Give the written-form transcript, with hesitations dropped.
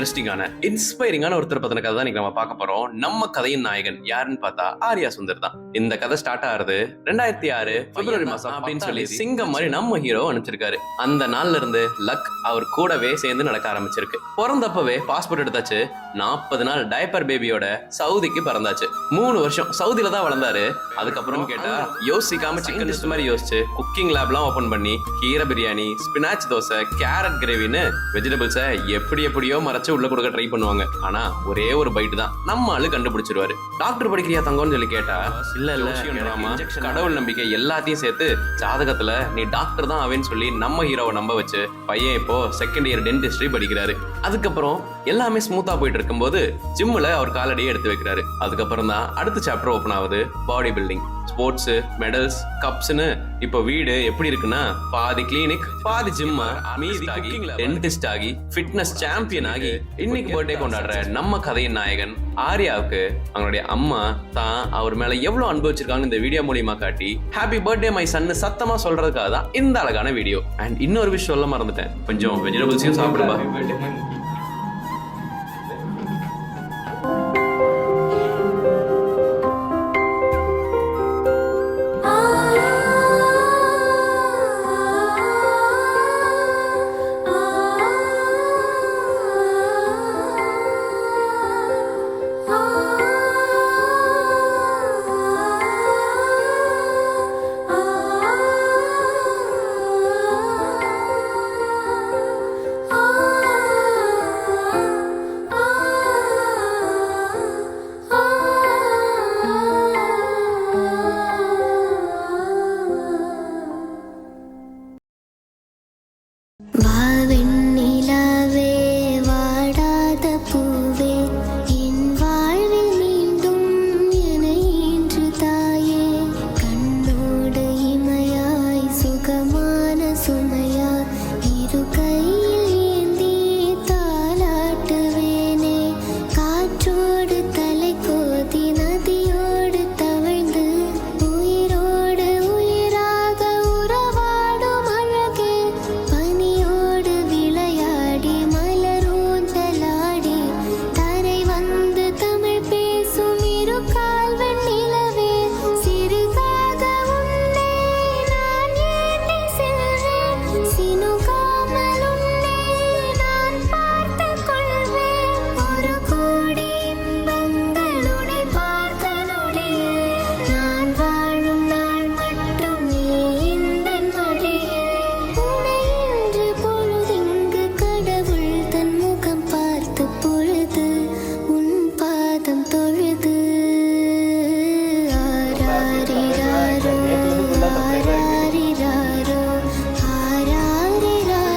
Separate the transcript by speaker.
Speaker 1: இன்ட்ரெஸ்டிங்கான இன்ஸ்பைரிங்கான ஒருத்தர் பத்தின கதை தான் நம்ம பார்க்க போறோம். நம்ம கதையின் நாயகன் யாருன்னு பார்த்தா ஆர்யா சுந்தர் தான். இந்த கதை ஸ்டார்ட் ஆகுது 2006 பிப்ரவரி மாசம் அப்படின்னு சொல்லி சிங்கம் மாதிரி நம்ம ஹீரோ அனுப்பிச்சிருக்காரு. அந்த நாள்ல இருந்து லக் அவர் கூடவே சேர்ந்து நடக்க ஆரம்பிச்சிருக்கு. பிறந்தப்பவே பாஸ்போர்ட் எடுத்தாச்சு. 40 நாள் டைப்பர் பேபியோட சவுதிக்கு பிறந்தாச்சு. 3 வருஷம் சவுதியில தான் வளர்ந்தாரு. அதுக்கப்புறம் கேட்டா யோசிக்காம சிக்கன் டிஷ் மாதிரி யோசிச்சு குக்கிங் லேப்லாம் ஓபன் பண்ணி கீரை பிரியாணி, ஸ்பினாச் தோசை, கேரட் கிரேவின்னு வெஜிடபிள்ஸை எப்படியோ மறைச்சு உள்ள கொடுக்க ட்ரை பண்ணுவாங்க. ஆனா ஒரே ஒரு பைட் தான் நம்ம ஆளு கண்டுபிடிச்சிருவாரு. டாக்டர் படிக்கிறியா தங்கம்னு சொல்லி கேட்டா இல்ல கடவுள் நம்பிக்கை எல்லாத்தையும் சேர்த்து ஜாதகத்துல நீ டாக்டர் தான் ஆவேன்னு சொல்லி நம்ம ஹீரோவை நம்ப வச்சு பையன் இப்போ செகண்ட் இயர் டென்டிஸ்ட்ரி படிக்கிறாரு. அதுக்கப்புறம் எல்லாமே ஸ்மூத்தா போயிட்டு இருக்கும்போது ஜிம்ல அவர் காலடியே எடுத்து வைக்கிறாரு. அதுக்கப்புறம் தான் அடுத்த சாப்டர் ஓபன் ஆகுது. பாடி பில்டிங், ஸ்போர்ட்ஸ், மெடல்ஸ், கப்ஸ்னு இப்போ வீடு எப்படி இருக்குன்னா பாதி கிளினிக் பாதி ஜிம், மீதி டென்டிஸ்ட் ஆகி ஃபிட்னஸ் சாம்பியன் ஆகி இன்னைக்கு பர்த்டே கொண்டாடுற நம்ம கதையின் நாயகன் ஆர்யாவுக்கு அவங்களுடைய அம்மா தான் அவர் மேல எவ்வளவு அன்பு வச்சிருக்காங்க இந்த வீடியோ மூலியமா காட்டி ஹாப்பி பர்த்டே மை சன்னு சத்தமா சொல்றதுக்காக தான் இந்த அழகான வீடியோ. அண்ட் இன்னொரு விஷயம் சொல்ல மறந்துட்டேன், கொஞ்சம் வெஜிடபிள்ஸையும் சாப்பிடுவா.